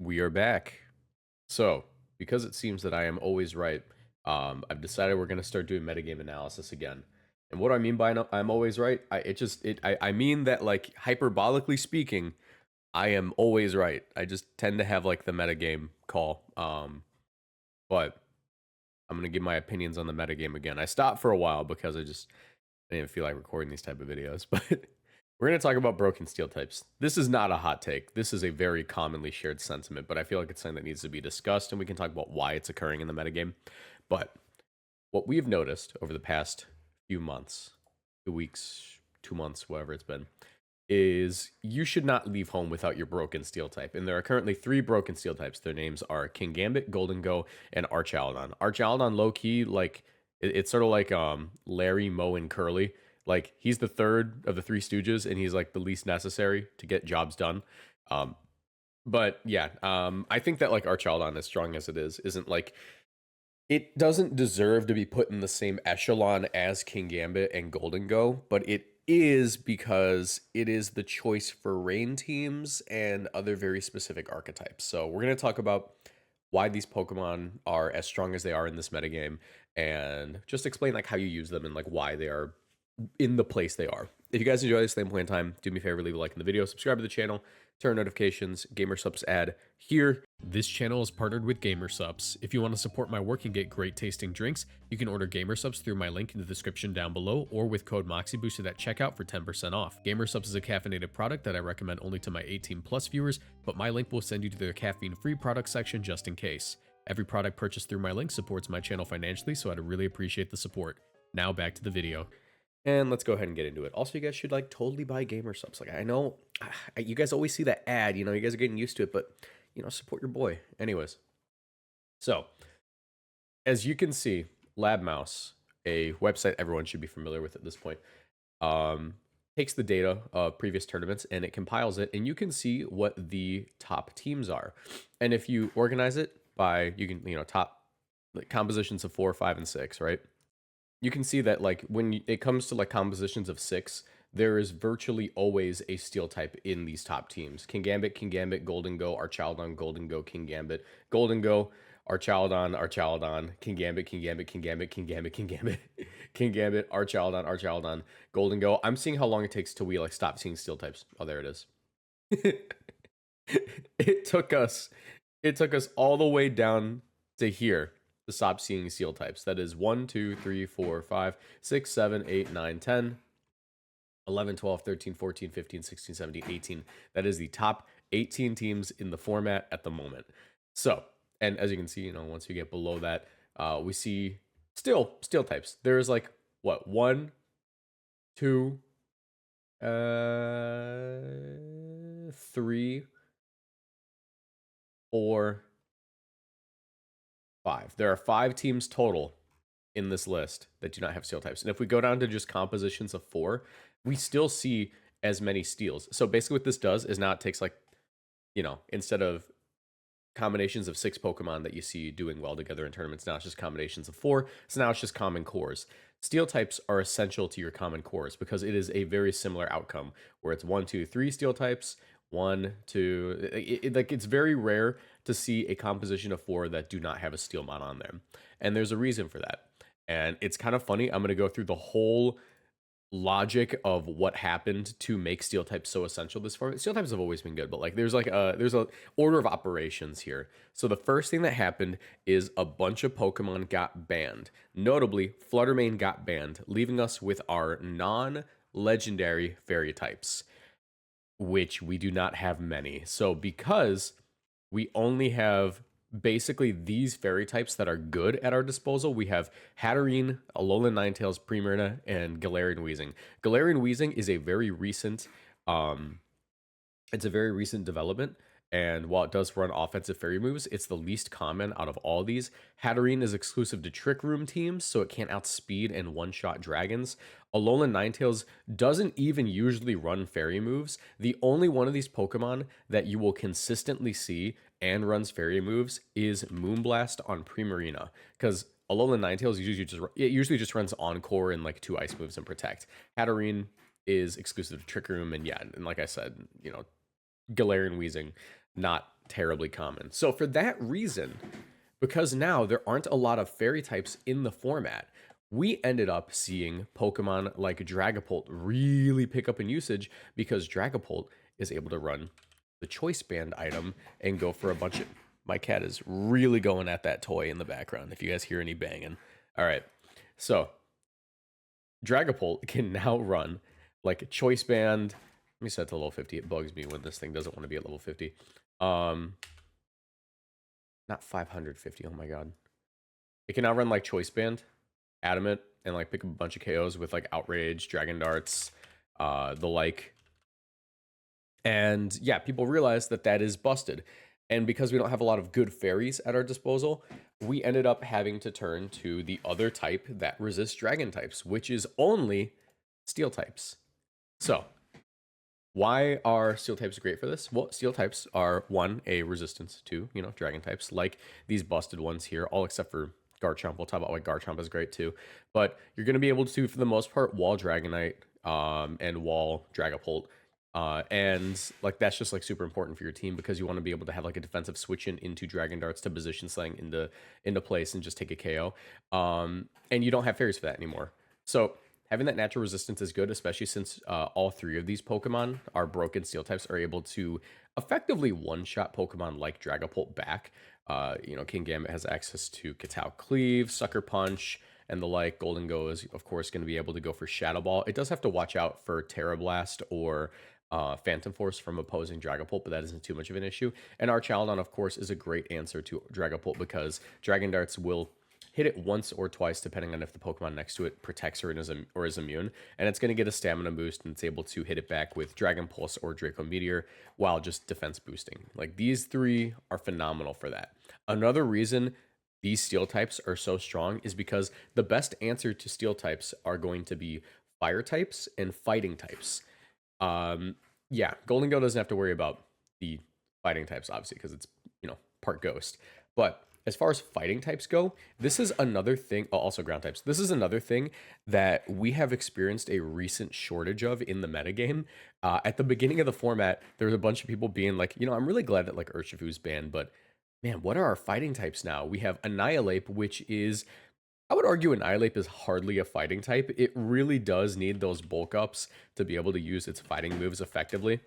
We are back. So, because it seems that I am always right, I've decided we're going to start doing metagame analysis again. And what do I mean by I'm always right? I mean that, like, hyperbolically speaking, I am always right. I just tend to have like the metagame call. But I'm going to give my opinions on the metagame again. I stopped for a while because I didn't feel like recording these type of videos, but we're going to talk about broken steel types. This is not a hot take. This is a very commonly shared sentiment, but I feel like it's something that needs to be discussed, and we can talk about why it's occurring in the metagame. But what we've noticed over the past few months, 2 weeks, 2 months, whatever it's been, is you should not leave home without your broken steel type. And there are currently 3 broken steel types. Their names are Kingambit, Gholdengo, and Archaludon. Archaludon, low key, like it's sort of like Larry, Moe, and Curly. Like, he's the third of the 3 Stooges, and he's like the least necessary to get jobs done. But yeah, I think that like Archaludon, as strong as it is, isn't like, it doesn't deserve to be put in the same echelon as Kingambit and Gholdengo, but it is because it is the choice for rain teams and other very specific archetypes. So we're going to talk about why these Pokemon are as strong as they are in this metagame, and just explain like how you use them and like why they are in the place they are. If you guys enjoy this same point in time, do me a favor, leave a like in the video, subscribe to the channel, turn notifications, GamerSupps ad here. This channel is partnered with GamerSupps. If you want to support my work and get great tasting drinks, you can order GamerSupps through my link in the description down below, or with code Moxie boosted at checkout for 10% off. GamerSupps is a caffeinated product that I recommend only to my 18 plus viewers, but my link will send you to their caffeine-free product section just in case. Every product purchased through my link supports my channel financially, so I'd really appreciate the support. Now back to the video. And let's go ahead and get into it. Also, you guys should like totally buy GamerSupps. Like, I know you guys always see that ad, you know, you guys are getting used to it, but you know, support your boy. Anyways, so as you can see, LabMouse, a website everyone should be familiar with at this point, takes the data of previous tournaments and it compiles it, and you can see what the top teams are. And if you organize it by, you can, you know, top like compositions of 4, 5, and 6, right? You can see that like when it comes to like compositions of 6, there is virtually always a steel type in these top teams. Kingambit, Gholdengo, Archaludon, Gholdengo, Kingambit, Gholdengo, Archaludon, Kingambit, Kingambit, Archaludon, Gholdengo. I'm seeing how long it takes till we like stop seeing steel types. Oh, there it is. It took us all the way down to here to stop seeing steel types. That is 1, 2, 3, 4, 5, 6, 7, 8, 9, 10, 11, 12, 13, 14, 15, 16, 17, 18. That is the top 18 teams in the format at the moment. So, and as you can see, you know, once you get below that, we see still steel types. There's like, what, 1, 2, 3, 4, 5. There are 5 teams total in this list that do not have steel types. And if we go down to just compositions of 4, we still see as many steels. So basically what this does is now it takes like, you know, instead of combinations of 6 Pokemon that you see doing well together in tournaments, now it's just combinations of 4. So now it's just common cores. Steel types are essential to your common cores because it is a very similar outcome where it's 1, 2, 3 steel types, 1, 2. It's very rare to see a composition of 4 that do not have a steel mod on there. And there's a reason for that. And it's kind of funny. I'm going to go through the whole logic of what happened to make steel types so essential this format. Steel types have always been good, but like there's a order of operations here. So the first thing that happened is a bunch of Pokemon got banned. Notably, Fluttermane got banned, leaving us with our non-legendary fairy types, which we do not have many. So because we only have basically these fairy types that are good at our disposal, we have Hatterene, Alolan Ninetales, Primarina, and Galarian Weezing. Galarian Weezing is a very recent development, and while it does run offensive fairy moves, it's the least common out of all these. Hatterene is exclusive to Trick Room teams, so it can't outspeed and one-shot dragons. Alolan Ninetales doesn't even usually run fairy moves. The only one of these Pokemon that you will consistently see and runs fairy moves is Moonblast on Primarina, because Alolan Ninetales usually just runs Encore and like 2 ice moves and Protect. Hatterene is exclusive to Trick Room, and yeah, and like I said, you know, Galarian Weezing not terribly common. So for that reason, because now there aren't a lot of fairy types in the format, we ended up seeing Pokemon like Dragapult really pick up in usage because Dragapult is able to run the Choice Band item and go for a bunch of... My cat is really going at that toy in the background, if you guys hear any banging. All right, so Dragapult can now run like a Choice Band. Let me set to level 50. It bugs me when this thing doesn't want to be at level 50. Not 550, oh my god. It can now run like Choice Band, Adamant, and like pick up a bunch of KOs with like Outrage, Dragon Darts, the like. And yeah, people realize that that is busted. And because we don't have a lot of good fairies at our disposal, we ended up having to turn to the other type that resists dragon types, which is only steel types. So, why are steel types great for this? Well, steel types are, one, a resistance to, dragon types, like these busted ones here, all except for Garchomp. We'll talk about why Garchomp is great too. But you're going to be able to, for the most part, wall Dragonite and wall Dragapult. And like that's just like super important for your team because you want to be able to have like a defensive switch into Dragon Darts to position slang into place and just take a KO. And you don't have fairies for that anymore. So having that natural resistance is good, especially since all three of these Pokemon, our broken steel types, are able to effectively one-shot Pokemon like Dragapult back. Kingambit has access to Katao Cleave, Sucker Punch, and the like. Gholdengo is, of course, going to be able to go for Shadow Ball. It does have to watch out for Terra Blast or Phantom Force from opposing Dragapult, but that isn't too much of an issue. And Archaludon, of course, is a great answer to Dragapult because Dragon Darts will hit it once or twice, depending on if the Pokemon next to it protects her or is immune. And it's going to get a stamina boost, and it's able to hit it back with Dragon Pulse or Draco Meteor while just defense boosting. Like, these three are phenomenal for that. Another reason these steel types are so strong is because the best answer to steel types are going to be fire types and fighting types. Yeah, Gholdengo doesn't have to worry about the fighting types, obviously, because it's, part ghost. But as far as fighting types go, this is another thing, also ground types. This is another thing that we have experienced a recent shortage of in the metagame. At the beginning of the format, there was a bunch of people being like, I'm really glad that like Urshifu's banned, but man, what are our fighting types now? We have Annihilate, which is, I would argue Annihilate is hardly a fighting type. It really does need those bulk ups to be able to use its fighting moves effectively.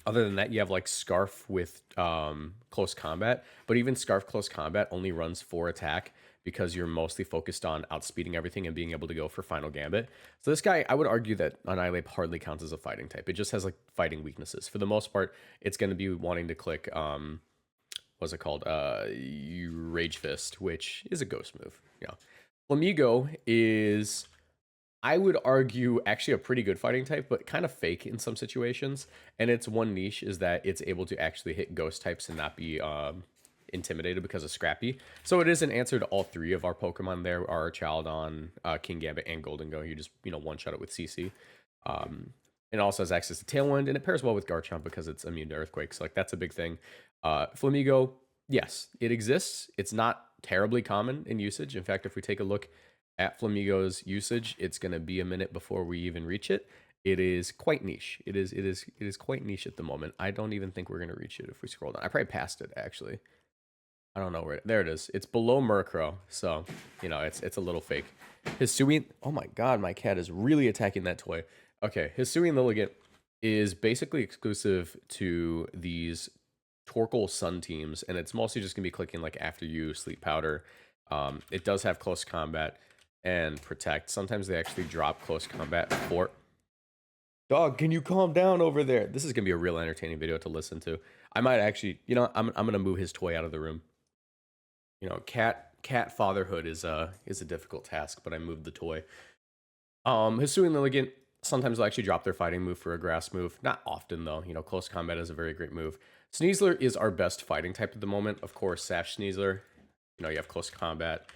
Other than that, you have like Scarf with close combat, but even Scarf close combat only runs 4 attack because you're mostly focused on outspeeding everything and being able to go for Final Gambit. So this guy, I would argue that Annihilate hardly counts as a fighting type. It just has like fighting weaknesses. For the most part, it's going to be wanting to click, what's it called? Rage Fist, which is a ghost move. Yeah. Flamigo is, I would argue, actually a pretty good fighting type, but kind of fake in some situations. And its one niche is that it's able to actually hit ghost types and not be intimidated because of Scrappy. So it is an answer to all three of our Pokemon there, our Archaludon, Kingambit, and Gholdengo. You just, one-shot it with CC. It also has access to Tailwind, and it pairs well with Garchomp because it's immune to Earthquakes. Like, that's a big thing. Flamigo, yes, it exists. It's not terribly common in usage. In fact, if we take a look at Flamigo's usage, it's going to be a minute before we even reach it. It is quite niche. It is quite niche at the moment. I don't even think we're going to reach it if we scroll down. I probably passed it, actually. I don't know where there it is. It's below Murkrow, so it's a little fake. Hisui, oh my god, my cat is really attacking that toy. Okay, Hisui and Lilligant is basically exclusive to these Torkoal Sun teams, and it's mostly just gonna be clicking like after you Sleep Powder. It does have close combat and protect. Sometimes they actually drop close combat for. Dog, can you calm down over there? This is gonna be a real entertaining video to listen to. I might actually, I'm gonna move his toy out of the room. Cat fatherhood is a difficult task, but I moved the toy. Hisui and Lilligant sometimes will actually drop their fighting move for a grass move. Not often though. Close combat is a very great move. Sneasler is our best fighting type at the moment. Of course, Sash Sneasler. You have close combat,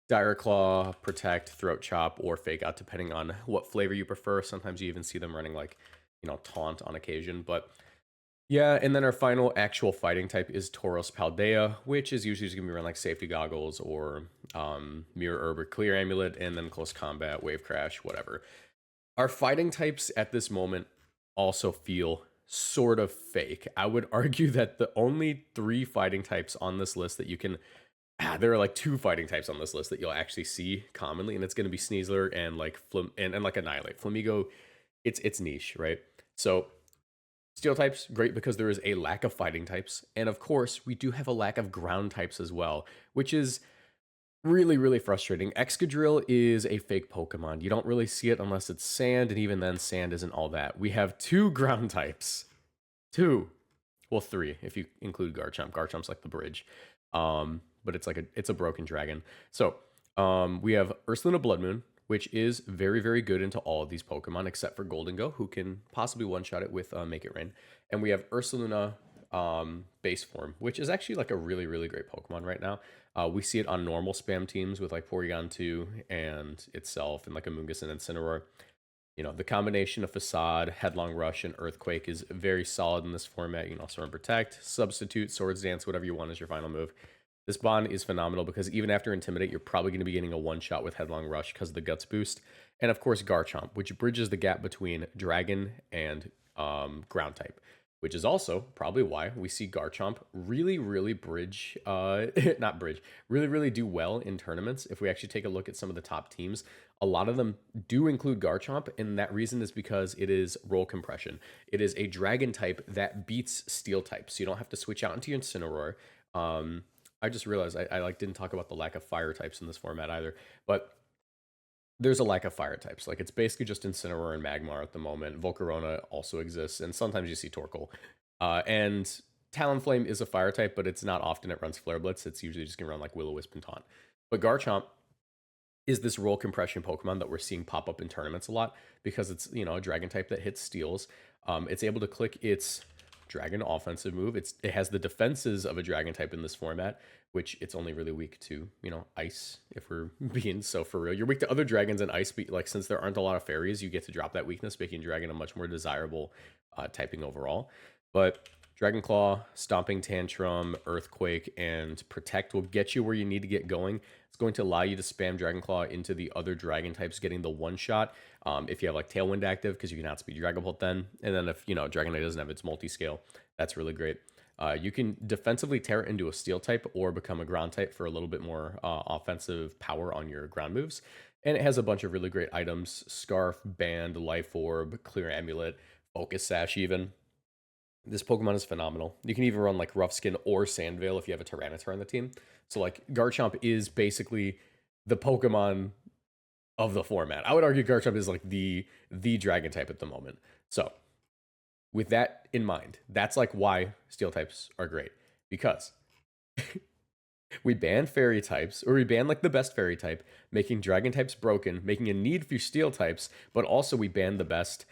Dire Claw, Protect, Throat Chop, or Fake Out, depending on what flavor you prefer. Sometimes you even see them running like, Taunt on occasion, but yeah, and then our final actual fighting type is Tauros Paldea, which is usually just going to be around like Safety Goggles or Mirror Herb or Clear Amulet, and then Close Combat, Wave Crash, whatever. Our fighting types at this moment also feel sort of fake. I would argue that the only 3 fighting types on this list that you can there are like 2 fighting types on this list that you'll actually see commonly, and it's going to be Sneasler and like and like Annihilate. Flamigo, it's niche, right? So Steel types, great because there is a lack of fighting types. And of course, we do have a lack of ground types as well, which is really, really frustrating. Excadrill is a fake Pokemon. You don't really see it unless it's sand, and even then, sand isn't all that. We have 2 ground types. 2. Well, 3 if you include Garchomp. Garchomp's like the bridge. But it's a broken dragon. So we have Ursaluna Blood Moon, which is very, very good into all of these Pokemon, except for Gholdengo, who can possibly one-shot it with Make It Rain. And we have Ursaluna base form, which is actually like a really, really great Pokemon right now. We see it on normal spam teams with like Porygon 2 and itself and like Amoonguss and Incineroar. You know, the combination of Facade, Headlong Rush, and Earthquake is very solid in this format. You can also run Protect, Substitute, Swords Dance, whatever you want as your final move. This bond is phenomenal because even after Intimidate, you're probably going to be getting a one-shot with Headlong Rush because of the Guts boost. And of course, Garchomp, which bridges the gap between Dragon and Ground type, which is also probably why we see Garchomp really, really really, really do well in tournaments. If we actually take a look at some of the top teams, a lot of them do include Garchomp, and that reason is because it is roll compression. It is a Dragon type that beats Steel type, so you don't have to switch out into your Incineroar. I just realized I like didn't talk about the lack of fire types in this format either, but there's a lack of fire types. Like it's basically just Incineroar and Magmar at the moment. Volcarona also exists, and sometimes you see Torkoal. And Talonflame is a fire type, but it's not often it runs Flare Blitz. It's usually just gonna run like Will-O-Wisp and Taunt. But Garchomp is this roll compression Pokemon that we're seeing pop up in tournaments a lot because it's, you know, a dragon type that hits steals. It's able to click its dragon offensive move. It has the defenses of a dragon type in this format, which it's only really weak to, you know, ice, if we're being so for real. You're weak to other dragons and ice, but like since there aren't a lot of fairies, you get to drop that weakness, making dragon a much more desirable typing overall. But Dragon Claw, Stomping Tantrum, Earthquake, and Protect will get you where you need to get going. It's going to allow you to spam Dragon Claw into the other dragon types, getting the one shot. If you have like Tailwind active, because you can outspeed Dragon Bolt then. And then if, you know, Dragonite doesn't have its multi-scale, that's really great. You can defensively tear it into a Steel type or become a ground type for a little bit more offensive power on your ground moves. And it has a bunch of really great items: Scarf, Band, Life Orb, Clear Amulet, Focus Sash even. This Pokemon is phenomenal. You can even run like Rough Skin or Sandvale if you have a Tyranitar on the team. So like Garchomp is basically the Pokemon of the format. I would argue Garchomp is like the dragon type at the moment. So with that in mind, that's like why Steel types are great, because we ban fairy types, or we ban like the best fairy type, making dragon types broken, making a need for Steel types, but also we ban the best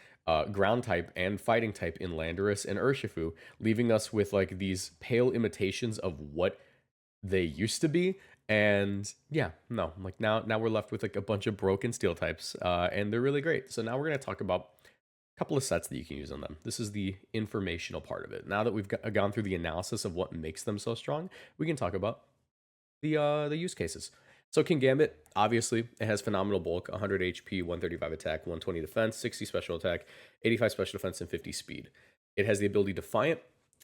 ground type and fighting type in Landorus and Urshifu, leaving us with like these pale imitations of what they used to be. And yeah, no, like now we're left with like a bunch of broken Steel types, and they're really great. So now we're gonna talk about a couple of sets that you can use on them. This is the informational part of it. Now that we've gone through the analysis of what makes them so strong, we can talk about the use cases. So Kingambit, obviously, it has phenomenal bulk: 100 HP, 135 attack, 120 defense, 60 special attack, 85 special defense, and 50 speed. It has the ability Defiant,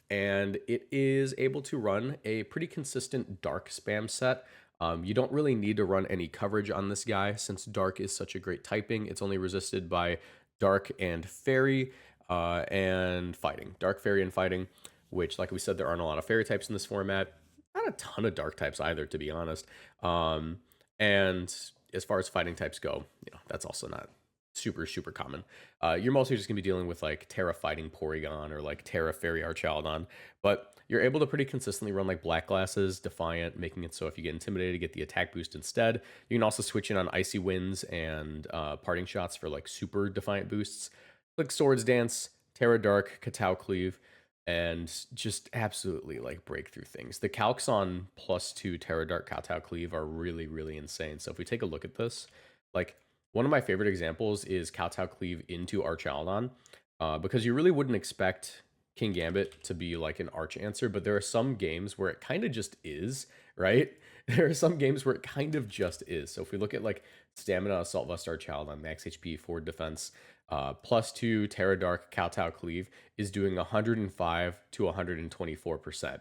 and it is able to run a pretty consistent Dark spam set. You don't really need to run any coverage on this guy since Dark is such a great typing. It's only resisted by Dark and Fairy and Fighting. Dark, Fairy, and Fighting, which, like we said, there aren't a lot of Fairy types in this format. Not a ton of Dark types either, to be honest. And as far as fighting types go, you know, that's also not super, super common. You're mostly just going to be dealing with like Terra Fighting Porygon or like Terra Fairy Archaludon, but you're able to pretty consistently run like Black Glasses, Defiant, making it so if you get intimidated, get the attack boost instead. You can also switch in on Icy Winds and Parting Shots for like super Defiant boosts, like Swords Dance, Terra Dark, Katao Cleave, and just absolutely like breakthrough things. The calcs on +2 Terra Dark Katao Cleave are really, really insane. So if we take a look at this, like one of my favorite examples is Katao Cleave into Archaludon, because you really wouldn't expect Kingambit to be like an arch answer, but there are some games where it kind of just is, right? There are some games where it kind of just is. So if we look at like Stamina, Assault Vest, Archaludon, Max HP, Forward Defense, +2, Terra Dark, Kowtow, Cleave is doing 105 to 124%.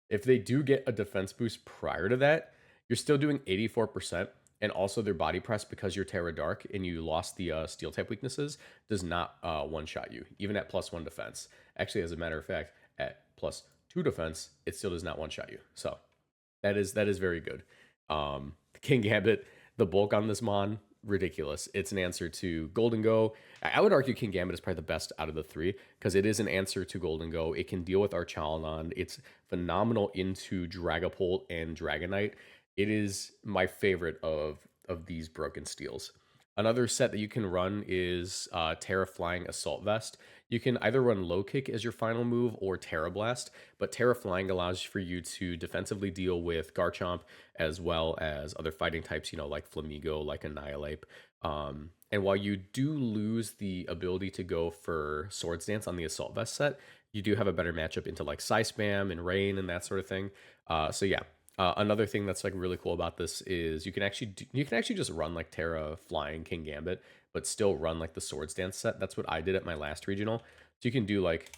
If they do get a defense boost prior to that, you're still doing 84%. And also their body press, because you're Terra Dark and you lost the steel type weaknesses, does not one-shot you, even at +1 defense. Actually, as a matter of fact, at +2 defense, it still does not one-shot you. So that is very good. Kingambit, the bulk on this mon, ridiculous. It's an answer to Gholdengo. I would argue Kingambit is probably the best out of the three because it is an answer to Gholdengo. It can deal with Archaludon. It's phenomenal into Dragapult and Dragonite. It is my favorite of these broken steels. Another set that you can run is Terra Flying Assault Vest. You can either run Low Kick as your final move or Terra Blast, but Terra Flying allows for you to defensively deal with Garchomp as well as other fighting types, you know, like Flamigo, like Annihilate. And while you do lose the ability to go for Swords Dance on the Assault Vest set, you do have a better matchup into like Psy Spam and Rain and that sort of thing. So yeah, another thing that's like really cool about this is you can actually just run like Terra Flying Kingambit, but still run like the Swords Dance set. That's what I did at my last regional. So you can do like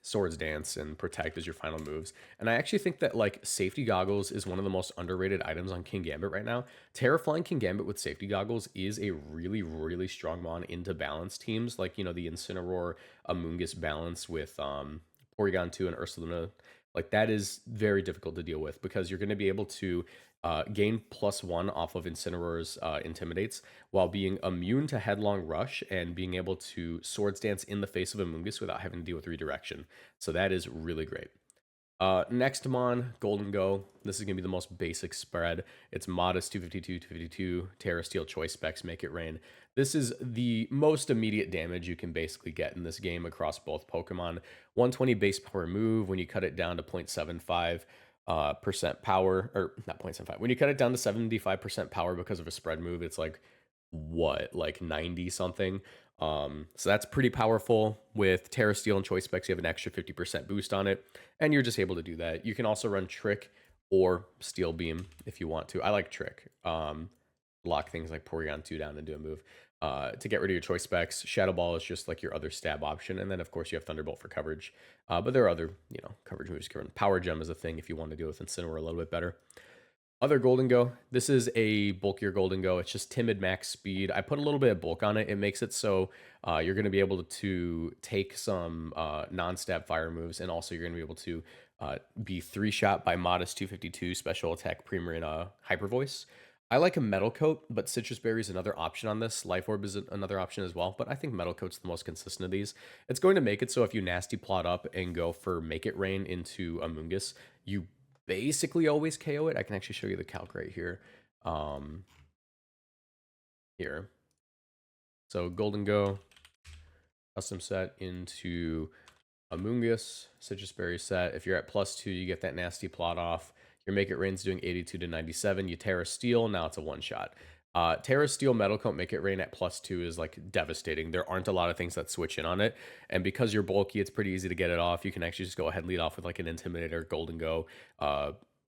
Swords Dance and Protect as your final moves. And I actually think that like Safety Goggles is one of the most underrated items on Kingambit right now. Terra Flying Kingambit with Safety Goggles is a really, really strong mon into balance teams, like, you know, the Incineroar Amoonguss balance with Porygon 2 and Ursaluna. Like that is very difficult to deal with because you're going to be able to gain +1 off of Incineroar's Intimidates while being immune to Headlong Rush and being able to Swords Dance in the face of Amoonguss without having to deal with Redirection. So that is really great. Next mon, Gholdengo. This is going to be the most basic spread. It's modest 252, 252, Terra Steel Choice Specs, Make It Rain. This is the most immediate damage you can basically get in this game across both Pokemon. 120 base power move. When you cut it down to 0.75 percent power, or not 0.75, when you cut it down to 75% power because of a spread move, it's like what, like 90 something. So that's pretty powerful. With Terra Steel and Choice Specs, you have an extra 50% boost on it, and you're just able to do that. You can also run Trick or Steel Beam if you want to. I like Trick. Lock things like Porygon 2 down and do a move. To get rid of your Choice Specs, Shadow Ball is just like your other stab option, and then of course you have Thunderbolt for coverage. But there are other, you know, coverage moves you can run. Power Gem is a thing if you want to deal with Incineroar a little bit better. Other Gholdengo. This is a bulkier Gholdengo. It's just timid max speed. I put a little bit of bulk on it. It makes it so you're going to be able to take some non-stab fire moves, and also you're going to be able to be 3-shot by modest 252 special attack Primarina Hyper Voice. I like a Metal Coat, but Citrus Berry is another option on this. Life Orb is another option as well, but I think Metal Coat's the most consistent of these. It's going to make it so if you nasty plot up and go for Make It Rain into Amoonguss, you basically always KO it. I can actually show you the calc right here. Here. So Gholdengo, custom set into Amoonguss, Citrus Berry set. If you're at +2, you get that nasty plot off. Your Make It Rain's doing 82 to 97. You Terra Steel, now it's a one-shot. Terra Steel Metal Coat Make It Rain at +2 is like devastating. There aren't a lot of things that switch in on it, and because you're bulky, it's pretty easy to get it off. You can actually just go ahead and lead off with like an Intimidator, Gholdengo.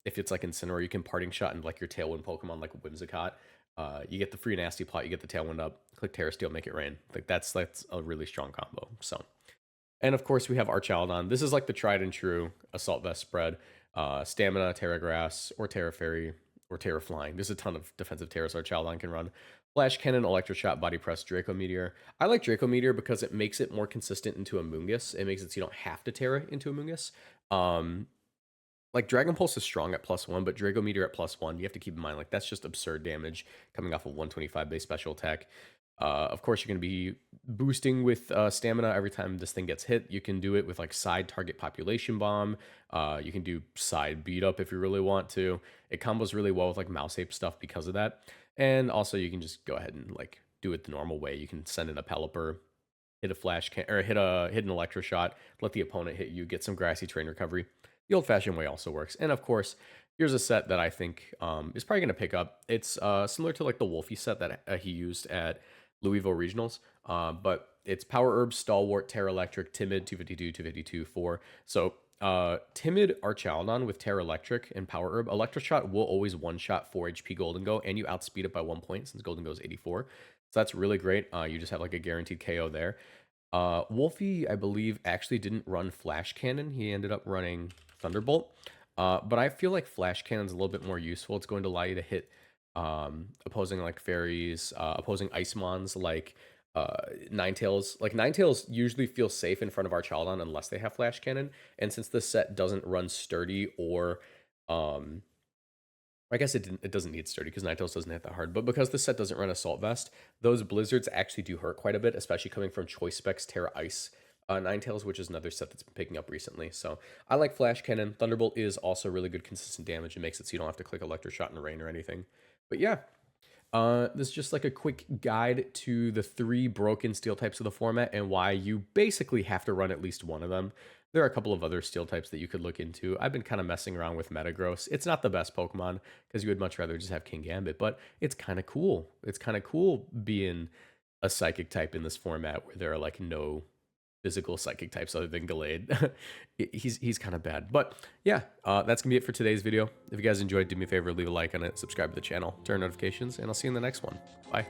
If it's like Incineroar, you can Parting Shot and like your Tailwind Pokemon like Whimsicott. You get the free nasty plot, you get the Tailwind up, click Terra Steel, Make It Rain. Like that's a really strong combo. So, and of course we have Archaludon. This is like the tried and true Assault Vest spread. Stamina, Terra Grass, or Terra Fairy, or Terra Flying. There's a ton of defensive Terras Archaludon can run. Flash Cannon, Electroshot, Body Press, Draco Meteor. I like Draco Meteor because it makes it more consistent into Amoonguss. It makes it so you don't have to Terra into Amoonguss. Like Dragon Pulse is strong at +1, but Draco Meteor at +1, you have to keep in mind, like that's just absurd damage coming off of 125 base special attack. Of course, you're going to be boosting with stamina every time this thing gets hit. You can do it with like side target population bomb. You can do side beat up if you really want to. It combos really well with like mouse ape stuff because of that. And also you can just go ahead and like do it the normal way. You can send in a Pelipper, hit a flash can or hit an Electroshot, let the opponent hit you, get some grassy terrain recovery. The old-fashioned way also works. And of course, here's a set that I think is probably going to pick up. It's similar to like the Wolfie set that he used at Louisville Regionals. But it's Power Herb, Stalwart, Terra Electric, Timid, 252, 252, 4. So Timid Archaludon with Terra Electric and Power Herb. Electroshot will always one-shot 4 HP Gholdengo, and you outspeed it by 1 point since Gholdengo is 84. So that's really great. You just have like a guaranteed KO there. Wolfie, I believe, actually didn't run Flash Cannon. He ended up running Thunderbolt. But I feel like Flash Cannon's a little bit more useful. It's going to allow you to hit opposing like fairies, opposing Icemons like Ninetales. Like Ninetales usually feel safe in front of Archaludon unless they have Flash Cannon. And since this set doesn't run Sturdy or I guess it doesn't need Sturdy because Ninetales doesn't hit that hard. But because the set doesn't run Assault Vest, those Blizzards actually do hurt quite a bit, especially coming from Choice Specs Terra Ice Ninetales, which is another set that's been picking up recently. So I like Flash Cannon. Thunderbolt is also really good consistent damage. It makes it so you don't have to click Electroshot and Rain or anything. But yeah, this is just like a quick guide to the 3 broken steel types of the format and why you basically have to run at least one of them. There are a couple of other steel types that you could look into. I've been kind of messing around with Metagross. It's not the best Pokemon because you would much rather just have Kingambit, but it's kind of cool. It's kind of cool being a psychic type in this format where there are like no physical psychic types other than Gallade. he's kind of bad. But yeah, that's going to be it for today's video. If you guys enjoyed, do me a favor, leave a like on it, subscribe to the channel, turn on notifications, and I'll see you in the next one. Bye.